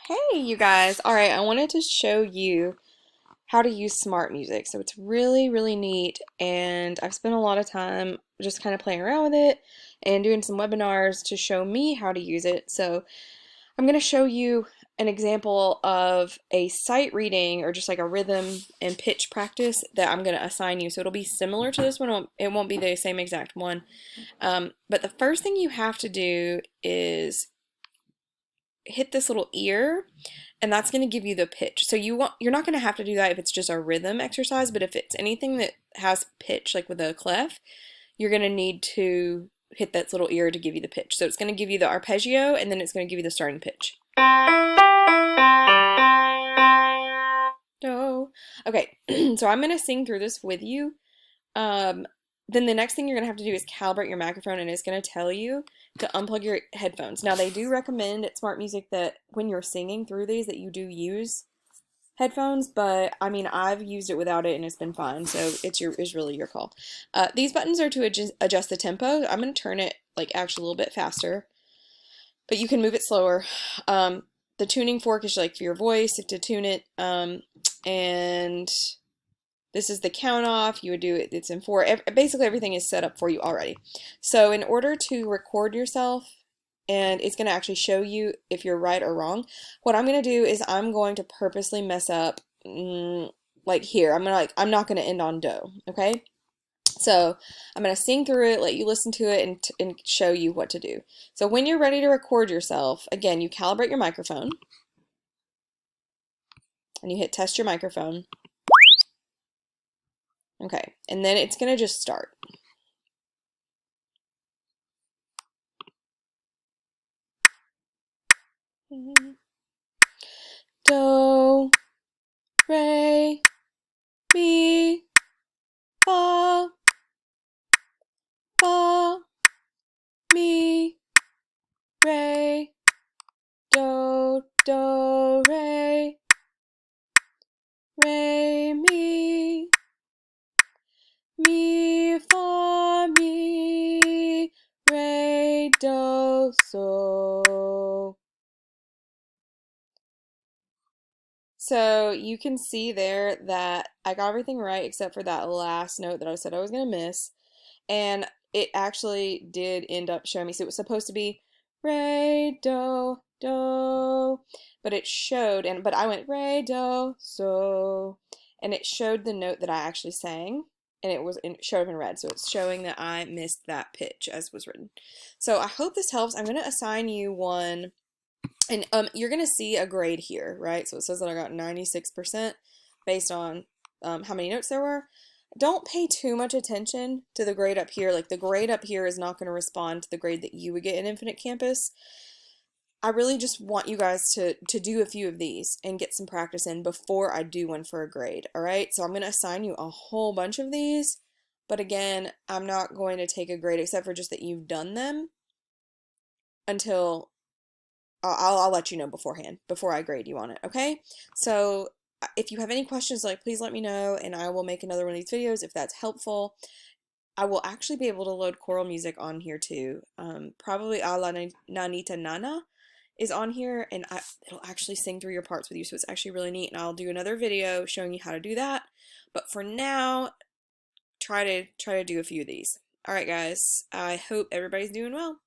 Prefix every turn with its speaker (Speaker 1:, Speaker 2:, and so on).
Speaker 1: Hey, you guys. All right, I wanted to show you how to use SmartMusic. So it's really, really neat, and I've spent a lot of time just kind of playing around with it and doing some webinars to show me how to use it. So I'm going to show you an example of a sight reading or just like a rhythm and pitch practice that I'm going to assign you. So it'll be similar to this one. It won't be the same exact one. But the first thing you have to do is hit this little ear, and that's going to give you the pitch. So you're not going to have to do that if it's just a rhythm exercise, but if it's anything that has pitch, like with a clef, you're going to need to hit that little ear to give you the pitch. So it's going to give you the arpeggio, and then it's going to give you the starting pitch. Do. Okay, so I'm going to sing through this with you. Then the next thing you're going to have to do is calibrate your microphone, and it's going to tell you to unplug your headphones. Now, they do recommend at SmartMusic that when you're singing through these that you do use headphones, but I mean, I've used it without it and it's been fine, so it's really your call. These buttons are to adjust the tempo. I'm going to turn it like actually a little bit faster, but you can move it slower. The tuning fork is like for your voice to tune it, and this is the count off. You would do it, it's in 4. Basically everything is set up for you already. So in order to record yourself, and it's going to actually show you if you're right or wrong, what I'm going to do is I'm going to purposely mess up like here. I'm not going to end on do, okay? So I'm going to sing through it, let you listen to it, and show you what to do. So when you're ready to record yourself, again, you calibrate your microphone, and you hit test your microphone. Okay, and then it's going to just start. Do, re, mi, fa, fa, mi, re, do, re, mi, fa, mi, re, do, so. So you can see there that I got everything right except for that last note that I said I was going to miss. And it actually did end up showing me. So it was supposed to be re, do, do, but it showed, but I went re, do, so, and it showed the note that I actually sang, and it showed up in red. So it's showing that I missed that pitch as was written. So I hope this helps. I'm going to assign you one. And you're going to see a grade here, right? So it says that I got 96% based on how many notes there were. Don't pay too much attention to the grade up here. Like, the grade up here is not going to respond to the grade that you would get in Infinite Campus. I really just want you guys to do a few of these and get some practice in before I do one for a grade, all right? So I'm going to assign you a whole bunch of these, but again, I'm not going to take a grade except for just that you've done them until I'll let you know beforehand, before I grade you on it, okay? So if you have any questions, like, please let me know, and I will make another one of these videos if that's helpful. I will actually be able to load choral music on here too. Probably A La Nanita Nana is on here, and it'll actually sing through your parts with you, so it's actually really neat, and I'll do another video showing you how to do that. But for now, try to do a few of these. All right, guys, I hope everybody's doing well.